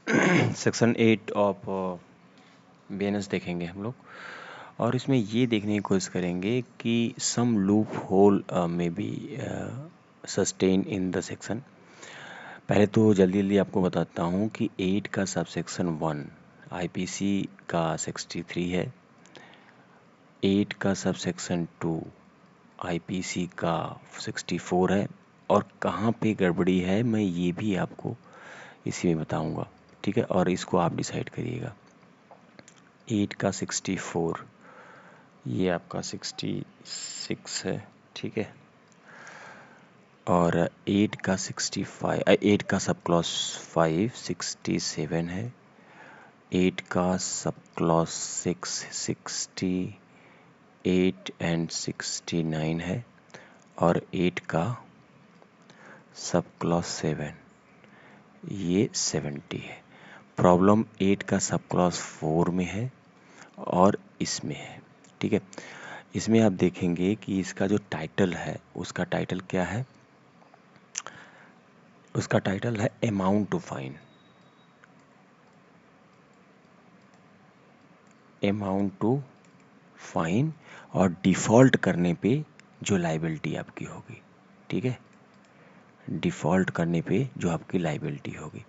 Section 8 of BNS देखेंगे हम लोग, और इसमें ये देखने की कोशिश करेंगे कि सम लूप होल में B sustain in the section. पहले तो जल्दी जल्दी आपको बताता हूँ कि 8 का सब सेक्शन 1 आईपीसी का 63 है, 8 का सब सेक्शन 2 आईपीसी का 64 है, और कहाँ पे गड़बड़ी है मैं ये भी आपको इसी में बताऊंगा, ठीक है। और इसको आप डिसाइड करिएगा। 8 का 64, ये आपका 66 है, ठीक है। और 8 का 65, 8 का सब क्लॉज 5 67 है, 8 का सब क्लॉज 6 68 एंड 69 है, और 8 का सब क्लॉज 7 ये 70 है। प्रॉब्लम 8 का सब क्लॉज 4 में है और इसमें है, ठीक है। इसमें आप देखेंगे कि इसका जो टाइटल है, उसका टाइटल क्या है? उसका टाइटल है amount to fine. Amount to fine और डिफ़ॉल्ट करने पे जो लाइबिलिटी आपकी होगी, ठीक है। डिफ़ॉल्ट करने पे जो आपकी लाइबिलिटी होगी।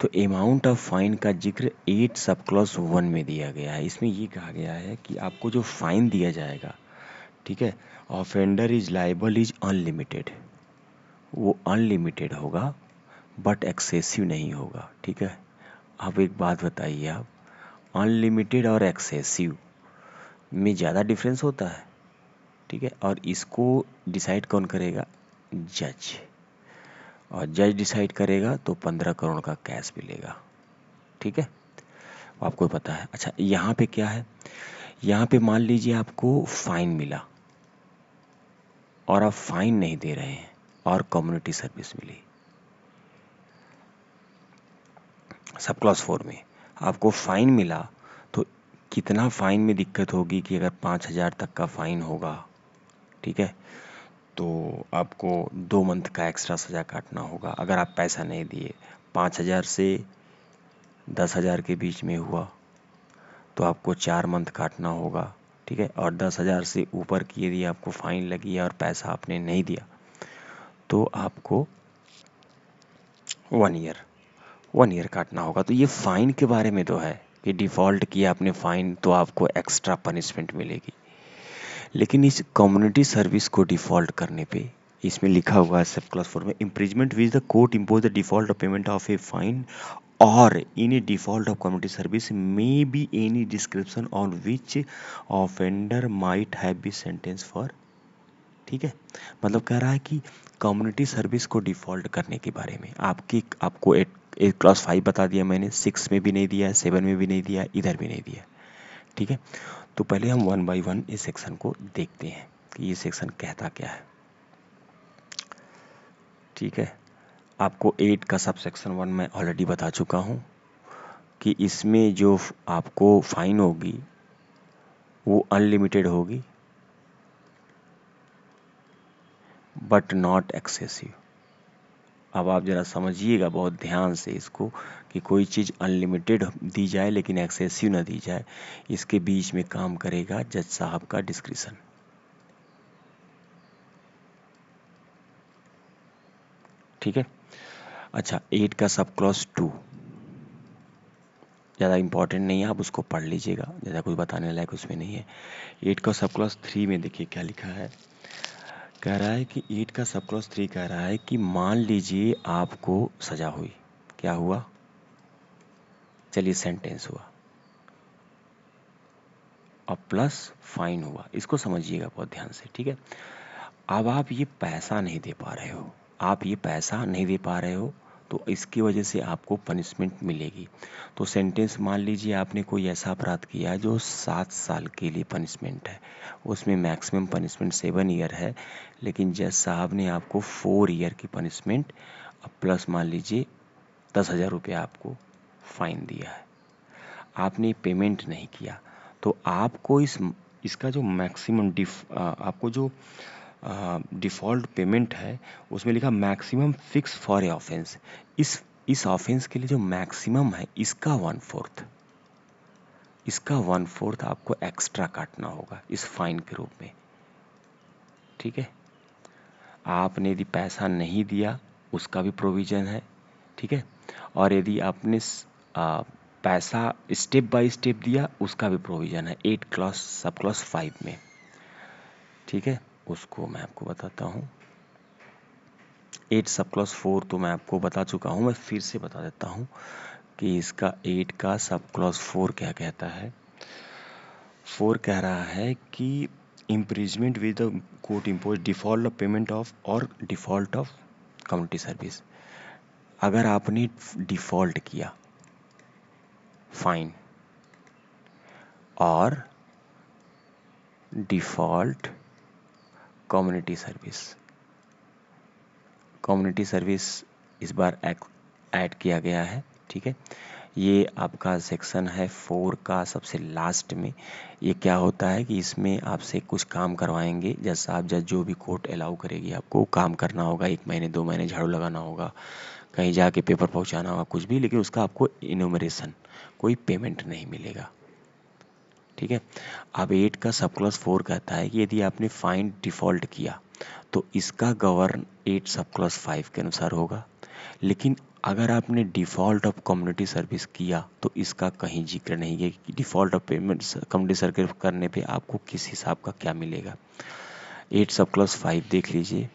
तो अमाउंट ऑफ फाइन का जिक्र 8 सब क्लॉज 1 में दिया गया है। इसमें ये कहा गया है कि आपको जो फाइन दिया जाएगा, ठीक है, offender is liable is unlimited, वो अनलिमिटेड होगा बट एक्सेसिव नहीं होगा, ठीक है। अब एक बात बताइए आप, अनलिमिटेड और एक्सेसिव में ज़्यादा डिफरेंस होता है, ठीक है। और इसको डिसाइड कौन करेगा? जज। और जज डिसाइड करेगा तो 15 करोड़ का कैश मिलेगा, ठीक है। आपको पता है। अच्छा, यहाँ पे क्या है? यहाँ पे मान लीजिए आपको फाइन मिला और आप फाइन नहीं दे रहे हैं और कम्युनिटी सर्विस मिली। सब क्लॉज 4 में आपको फाइन मिला, तो कितना फाइन में दिक्कत होगी कि अगर 5,000 तक का फाइन होगा, ठीक है, तो आपको 2 मंथ का एक्स्ट्रा सज़ा काटना होगा। अगर आप पैसा नहीं दिए, 5,000 से 10,000 के बीच में हुआ तो आपको 4 मंथ काटना होगा, ठीक है। और 10,000 से ऊपर की यदि आपको फाइन लगी और पैसा आपने नहीं दिया तो आपको 1 ईयर काटना होगा। तो ये फाइन के बारे में तो है कि डिफ़ॉल्ट किया आपने फाइन तो आपको एक्स्ट्रा पनिशमेंट मिलेगी। लेकिन इस कम्युनिटी सर्विस को डिफ़ॉल्ट करने पे इसमें लिखा हुआ है सब क्लॉज 4 में, imprisonment which the court impose the default of payment of a fine और in a default of community service may be any description on which offender might have be sentence for, ठीक है। मतलब कह रहा है कि community service को default करने के बारे में आपको 8 क्लास 5 बता दिया मैंने, 6 में भी नहीं दिया है, 7 में भी नहीं दिया है, इधर भी नहीं दिया, ठीक है। तो पहले हम 1 बाई 1 इस सेक्शन को देखते हैं कि ये सेक्शन कहता क्या है, ठीक है। आपको 8 का सब सेक्शन 1 मैं ऑलरेडी बता चुका हूँ कि इसमें जो आपको फाइन होगी वो अनलिमिटेड होगी बट नॉट एक्सेसिव। अब आप ज़रा समझिएगा बहुत ध्यान से इसको कि कोई चीज़ अनलिमिटेड दी जाए लेकिन एक्सेसिव ना दी जाए, इसके बीच में काम करेगा जज साहब का डिस्क्रिशन, ठीक है। अच्छा, 8 का सब क्लॉज 2 ज़्यादा इंपॉर्टेंट नहीं है, आप उसको पढ़ लीजिएगा, ज़्यादा कुछ बताने लायक उसमें नहीं है। 8 का सब क्लॉज 3 में देखिए क्या लिखा है। कह रहा है कि 8 का सब क्लॉज 3 कह रहा है कि मान लीजिए आपको सज़ा हुई, क्या हुआ? चलिए सेंटेंस हुआ और प्लस फाइन हुआ, इसको समझिएगा बहुत ध्यान से, ठीक है। अब आप ये पैसा नहीं दे पा रहे हो, आप ये पैसा नहीं दे पा रहे हो, तो इसकी वजह से आपको पनिशमेंट मिलेगी। तो सेंटेंस मान लीजिए आपने कोई ऐसा अपराध किया जो 7 साल के लिए पनिशमेंट है, उसमें मैक्सिमम पनिशमेंट 7 ईयर है, लेकिन जज साहब ने आपको 4 ईयर की पनिशमेंट प्लस मान लीजिए 10,000 रुपया आपको फाइन दिया है, आपने पेमेंट नहीं किया, तो आपको इसका जो मैक्सिमम आपको जो डिफ़ॉल्ट पेमेंट है उसमें लिखा maximum fix for a offence. इस ऑफेंस के लिए जो मैक्सिमम है इसका 1/4, इसका 1/4 आपको एक्स्ट्रा काटना होगा इस फाइन के रूप में। ठीक है, आपने यदि पैसा नहीं दिया उसका भी प्रोविज़न है। ठीक है, और यदि आपने पैसा स्टेप बाय स्टेप दिया उसका भी प्रोविज़न है 8 क्लॉज सब क्लॉज 5 में। ठीक है, उसको मैं आपको बताता हूँ। 8 सब क्लॉज 4 तो मैं आपको बता चुका हूँ, मैं फिर से बता देता हूँ कि इसका 8 का सब क्लॉज 4 क्या कहता है। 4 कह रहा है कि imprisonment with the court impose default of payment of और डिफॉल्ट ऑफ कम्युनिटी सर्विस। अगर आपने डिफॉल्ट किया फाइन और default community service, community service इस बार ऐड किया गया है। ठीक है, ये आपका सेक्शन है 4 का सबसे लास्ट में। ये क्या होता है कि इसमें आपसे कुछ काम करवाएंगे, जैसा आप जज जो भी कोर्ट अलाउ करेगी आपको काम करना होगा, 1 महीने 2 महीने झाड़ू लगाना होगा, कहीं जाके पेपर पहुंचाना होगा, कुछ भी, लेकिन उसका आपको इन्यूमरेशन कोई पेमेंट नहीं मिलेगा। ठीक है, अब 8 का सब क्लॉज 4 कहता है कि यदि आपने फाइन डिफॉल्ट किया तो इसका गवर्न 8 सब क्लॉज 5 के अनुसार होगा, लेकिन अगर आपने डिफ़ॉल्ट ऑफ कम्युनिटी सर्विस किया तो इसका कहीं जिक्र नहीं है कि default of payment community service करने पे आपको किस हिसाब का क्या मिलेगा। 8 सब क्लॉज 5 देख लीजिए,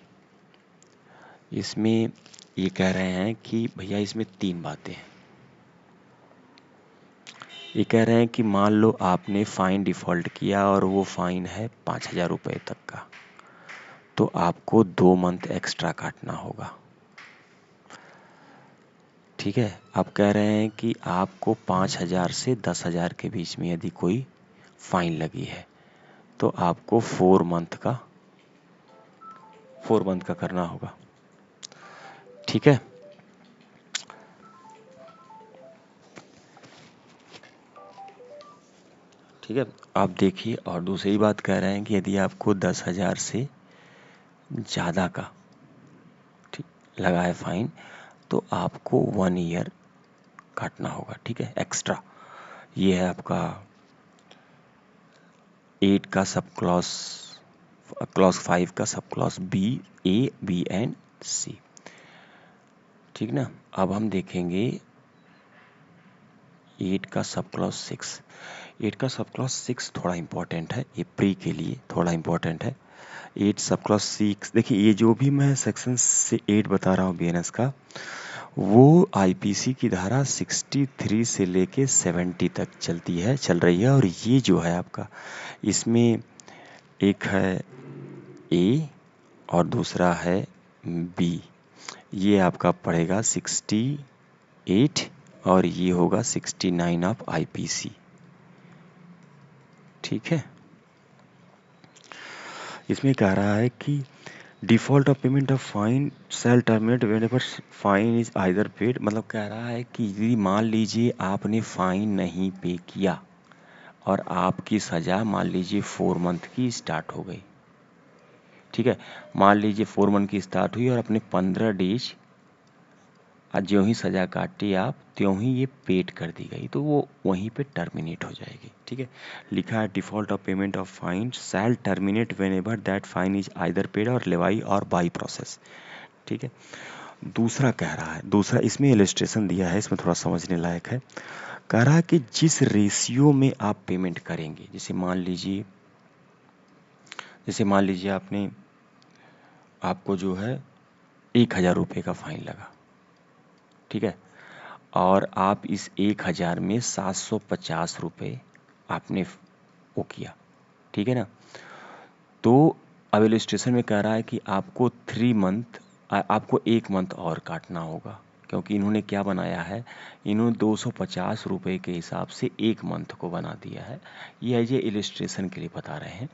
इसमें ये कह रहे हैं कि भैया इसमें 3 बातें हैं। ये कह रहे हैं कि मान लो आपने फ़ाइन डिफ़ॉल्ट किया और वो फ़ाइन है 5,000 रुपये तक का, तो आपको 2 मंथ एक्स्ट्रा काटना होगा। ठीक है, आप कह रहे हैं कि आपको 5,000 से 10,000 के बीच में यदि कोई फाइन लगी है तो आपको 4 मंथ का करना होगा। ठीक है, ठीक है, आप देखिए। और दूसरी बात कह रहे हैं कि यदि आपको 10,000 से ज़्यादा का ठीक लगा है फाइन तो आपको 1 ईयर काटना होगा। ठीक है, एक्स्ट्रा। ये है आपका 8 का सब क्लॉज 5 का sub clause B, A, B and C. ठीक ना, अब हम देखेंगे 8 का सब क्लॉज 6। 8 का सब क्लॉज 6 थोड़ा इम्पोर्टेंट है, ये प्री के लिए थोड़ा इम्पोर्टेंट है। 8 सब क्लॉज 6, देखिए ये जो भी मैं सेक्शन से 8 बता रहा हूँ बीएनएस का, वो आईपीसी की धारा 63 से लेके 70 तक चल रही है। और ये जो है आपका, इसमें एक है ए और दूसरा है बी। ये आपका पड़ेगा 68 और ये होगा 69 ऑफ आईपीसी। ठीक है, इसमें कह रहा है कि default of payment of fine shall terminate whenever fine is either paid. मतलब कह रहा है कि यदि मान लीजिए आपने फाइन नहीं पे किया और आपकी सज़ा मान लीजिए 4 मंथ की स्टार्ट हो गई। ठीक है, मान लीजिए 4 मंथ की स्टार्ट हुई और अपने 15 डेज ज्यों ही सज़ा काटी आप त्यों ही ये पेड कर दी गई, तो वो वहीं पे टर्मिनेट हो जाएगी। ठीक है, लिखा है default of payment of fine shall terminate whenever that fine is either paid और लेवाई और बाई प्रोसेस। ठीक है, दूसरा कह रहा है, दूसरा इसमें इलस्ट्रेशन दिया है, इसमें थोड़ा समझने लायक है। कह रहा है कि जिस रेशियो में आप पेमेंट करेंगे, जैसे मान लीजिए आपको जो है 1,000 रुपये का फाइन लगा। ठीक है, और आप इस 1,000 में 750 रुपये आपने वो किया। ठीक है ना, तो अब इलस्ट्रेशन में कह रहा है कि आपको 1 मंथ और काटना होगा, क्योंकि इन्होंने क्या बनाया है, इन्होंने 250 रुपये के हिसाब से 1 मंथ को बना दिया है। ये इलस्ट्रेशन के लिए बता रहे हैं।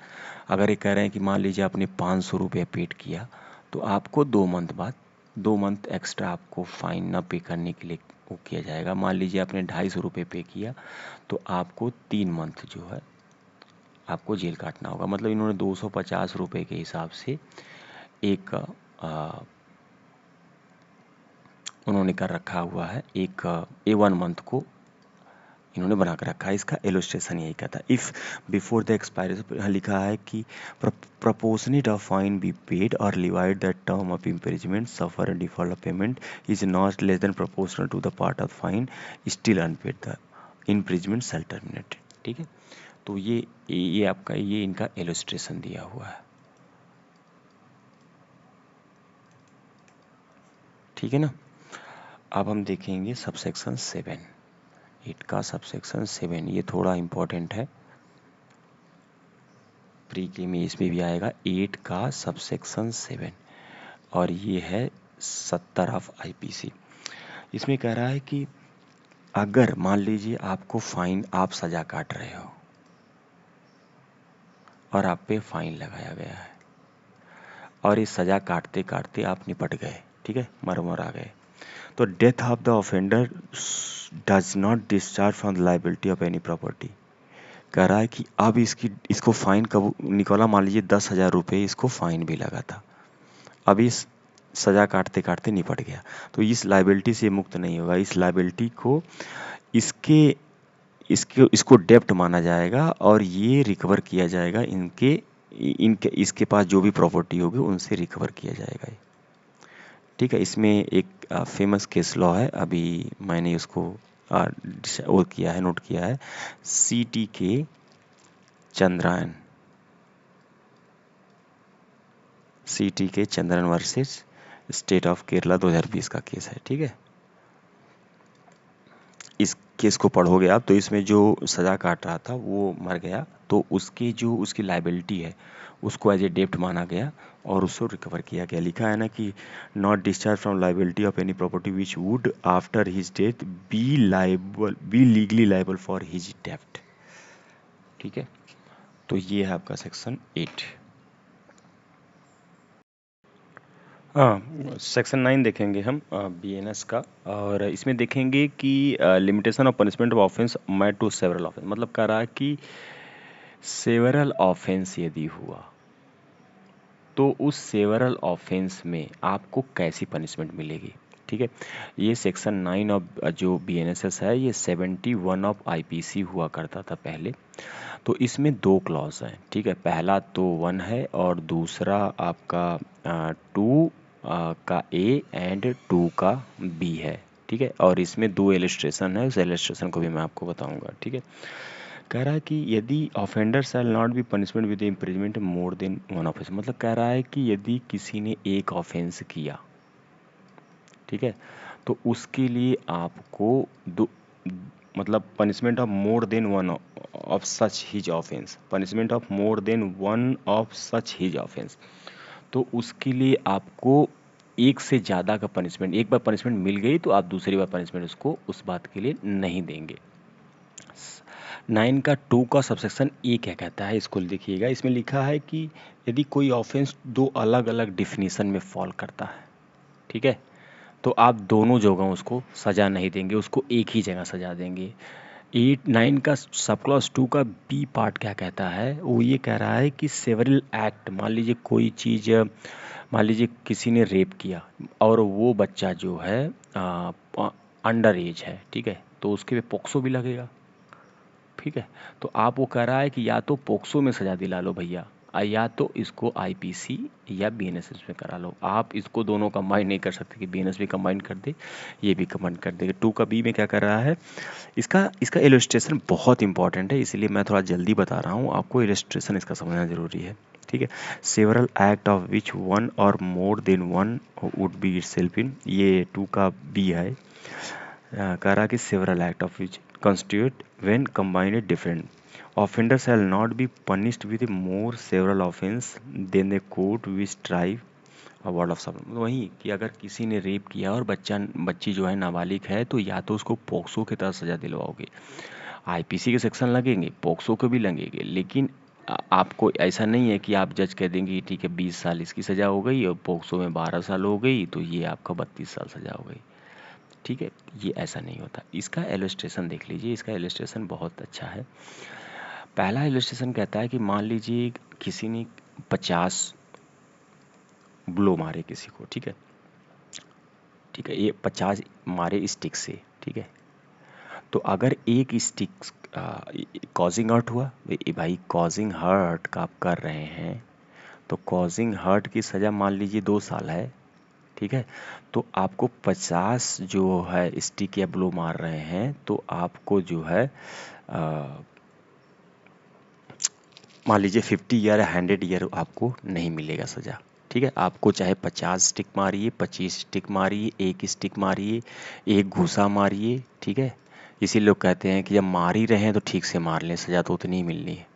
अगर ये कह रहे हैं कि मान लीजिए आपने 500 रुपये पेड किया तो आपको 2 मंथ बाद 2 मंथ एक्स्ट्रा आपको फाइन न पे करने के लिए वो किया जाएगा। मान लीजिए आपने 250 रुपये पे किया तो आपको 3 मंथ जो है आपको जेल काटना होगा। मतलब इन्होंने 250 रुपये के हिसाब से एक उन्होंने कर रखा हुआ है, एक A1 मंथ को इन्होंने बना कर रखा है। इसका इलस्ट्रेशन यही कहता है, इफ़ बिफोर द एक्सपायरी लिखा है कि proportionate of fine be paid or divide the term of imprisonment suffer a default of payment is not less than proportional to the part of fine still unpaid, the imprisonment shall terminate। ठीक है, तो ये आपका ये इनका illustration दिया हुआ है। ठीक है ना। अब हम देखेंगे सबसेक्शन 7, 8 का सबसेक्शन 7, ये थोड़ा इम्पोर्टेंट है, प्री के में इसमें भी आएगा। 8 का सबसेक्शन 7 और ये है 70 ऑफ आईपीसी। इसमें कह रहा है कि अगर मान लीजिए आपको फाइन, आप सजा काट रहे हो और आप पे फाइन लगाया गया है और इस सजा काटते काटते आप निपट गए, ठीक है, मर आ गए, तो death of the offender does not discharge from the liability of any property. कह रहा है कि अब इसको फाइन कब निकला, मान लीजिए 10,000 रुपये इसको फाइन भी लगा था, अब इस सजा काटते काटते निपट गया, तो इस लायबिलिटी से मुक्त नहीं होगा। इस लायबिलिटी को इसको डेप्ट माना जाएगा और ये रिकवर किया जाएगा, इनके इसके पास जो भी प्रॉपर्टी होगी उनसे रिकवर किया जाएगा। ठीक है, इसमें एक फेमस केस लॉ है, अभी मैंने उसको वो किया है, नोट किया है, CT के Chandran versus state of Kerala 2020 का केस है। ठीक है, इस केस को पढ़ोगे आप तो इसमें जो सज़ा काट रहा था वो मर गया, तो उसकी लाइबिलिटी है उसको एज ए डेप्ट माना गया और उसको रिकवर किया गया। लिखा है ना कि not discharge from liability of any property which would after his death be legally liable for his डेप्ट। ठीक है, तो ये है आपका सेक्शन 8। हाँ, सेक्शन 9 देखेंगे हम BNS का, और इसमें देखेंगे कि limitation of punishment of offence made to several offence, मतलब कह रहा है कि सेवरल ऑफेंस यदि हुआ तो उस सेवरल ऑफेंस में आपको कैसी पनिशमेंट मिलेगी। ठीक है, ये सेक्शन 9 ऑफ जो BNSS है ये 71 ऑफ IPC हुआ करता था पहले, तो इसमें 2 क्लॉज हैं। ठीक है, पहला तो 1 है और दूसरा आपका 2 का A एंड 2 का B है। ठीक है, और इसमें 2 इलस्ट्रेशन है, उस इलस्ट्रेशन को भी मैं आपको बताऊंगा। ठीक है, कह रहा है कि यदि offender shall not be punishment with imprisonment more than 1 offence, मतलब कह रहा है कि यदि किसी ने एक ऑफेंस किया, ठीक है, तो उसके लिए आपको दो, मतलब punishment of more than 1 of such his offence, punishment of more than 1 of such his offence, तो उसके लिए आपको एक से ज़्यादा का पनिशमेंट, एक बार पनिशमेंट मिल गई तो आप दूसरी बार पनिशमेंट उसको उस बात के लिए नहीं देंगे। 9 का 2 का सबसेक्शन ए क्या कहता है, इसको देखिएगा। इसमें लिखा है कि यदि कोई ऑफेंस 2 अलग अलग डिफिनीशन में फॉल करता है, ठीक है, तो आप दोनों जगह उसको सज़ा नहीं देंगे, उसको एक ही जगह सज़ा देंगे। 9 का सब क्लॉज 2 का B पार्ट क्या कहता है, वो ये कह रहा है कि सेवरल एक्ट, मान लीजिए कोई चीज़, मान लीजिए किसी ने रेप किया और वो बच्चा जो है अंडर एज है, ठीक है, तो उसके पे पोक्सो भी लगेगा। ठीक है, तो आप वो कह रहा है कि या तो पोक्सो में सज़ा दिला लो भैया, या तो इसको IPC या BNSS में करा लो। आप इसको दोनों कंबाइन नहीं कर सकते कि BNS भी कंबाइन कर दे, ये भी कंबाइन कर दे। 2 का B में क्या कर रहा है, इसका इलस्ट्रेशन बहुत इंपॉर्टेंट है, इसलिए मैं थोड़ा जल्दी बता रहा हूँ, आपको इलस्ट्रेशन इसका समझना ज़रूरी है। ठीक है, सेवरल एक्ट ऑफ विच 1 और more than 1 would be itself इन, ये 2 का B है। कह रहा कि several act of which constitute when combined different offender shall not be punished with more several offense than the court which strive award of सब। वही कि अगर किसी ने रेप किया और बच्ची जो है नाबालिग है, तो या तो उसको पोक्सो के तहत सजा दिलवाओगे, IPC के सेक्शन लगेंगे, पोक्सो के भी लगेंगे, लेकिन आपको ऐसा नहीं है कि आप जज कह देंगे ठीक है 20 साल इसकी सज़ा हो गई और पोक्सो में 12 साल हो गई तो ये आपका 32 साल सज़ा हो गई। ठीक है, ये ऐसा नहीं होता। इसका इलस्ट्रेशन देख लीजिए, इसका इलस्ट्रेशन बहुत अच्छा है। पहला इलस्ट्रेशन कहता है कि मान लीजिए किसी ने 50 ब्लो मारे किसी को, ठीक है, ठीक है, ये 50 मारे स्टिक से, ठीक है। तो अगर एक स्टिक कॉजिंग हर्ट हुआ, भाई कॉजिंग हर्ट का आप कर रहे हैं, तो कॉजिंग हर्ट की सज़ा मान लीजिए 2 साल है, ठीक है। तो आपको 50 जो है स्टिक या ब्लो मार रहे हैं, तो आपको जो है मान लीजिए 50 ईयर या 100 ईयर आपको नहीं मिलेगा सज़ा, ठीक है। आपको चाहे 50 स्टिक मारिए, 25 स्टिक मारिए, एक स्टिक मारिए, एक घूसा मारिए, ठीक है। इसी लोग कहते हैं कि जब मार ही रहे हैं तो ठीक से मार लें, सज़ा तो उतनी ही मिलनी है।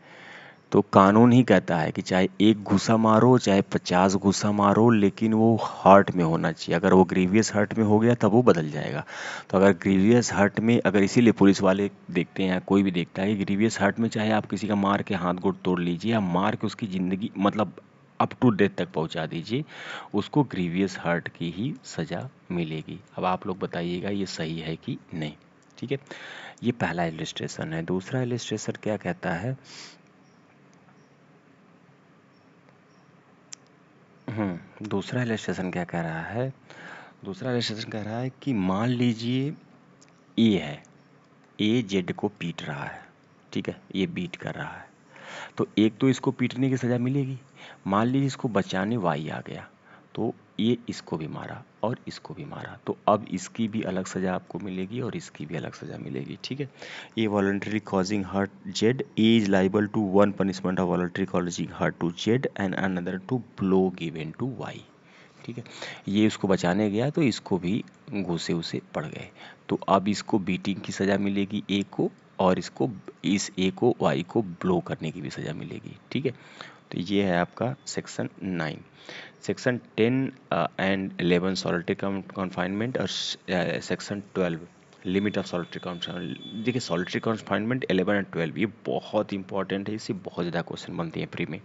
तो कानून ही कहता है कि चाहे एक घूसा मारो चाहे 50 घूसा मारो, लेकिन वो हार्ट में होना चाहिए। अगर वो ग्रीवियस हार्ट में हो गया तब वो बदल जाएगा। तो अगर ग्रीवियस हार्ट में, अगर इसीलिए पुलिस वाले देखते हैं या कोई भी देखता है कि ग्रीवियस हार्ट में चाहे आप किसी का मार के हाथ गोड़ तोड़ लीजिए या मार के उसकी ज़िंदगी मतलब अप टू डेथ तक पहुंचा दीजिए, उसको ग्रीवियस हार्ट की ही सज़ा मिलेगी। अब आप लोग बताइएगा ये सही है कि नहीं, ठीक है। ये पहला इलिस्ट्रेशन है। दूसरा इलिस्ट्रेशन क्या कहता है, दूसरा इलस्ट्रेशन क्या कह रहा है, दूसरा इलस्ट्रेशन कह रहा है कि मान लीजिए ए है, ए जेड को पीट रहा है, ठीक है, ये बीट कर रहा है। तो एक तो इसको पीटने की सज़ा मिलेगी। मान लीजिए इसको बचाने वाई आ गया, तो ये इसको भी मारा और इसको भी मारा, तो अब इसकी भी अलग सज़ा आपको मिलेगी और इसकी भी अलग सज़ा मिलेगी, ठीक है। ये voluntary causing hurt Z is liable to one punishment of voluntary causing hurt to Z and another to blow given to Y, ठीक है। ये इसको बचाने गया तो इसको भी घूसे उसे पड़ गए, तो अब इसको बीटिंग की सज़ा मिलेगी ए को, और इसको, इस ए को वाई को ब्लो करने की भी सज़ा मिलेगी, ठीक है। तो ये है आपका section 9। Section 10 and 11 solitary confinement और section 12 limit of solitary confinement. देखिए सॉलिटरी कन्फाइनमेंट 11 एंड 12 ये बहुत इंपॉर्टेंट है, इससे बहुत ज़्यादा क्वेश्चन बनते हैं प्री में,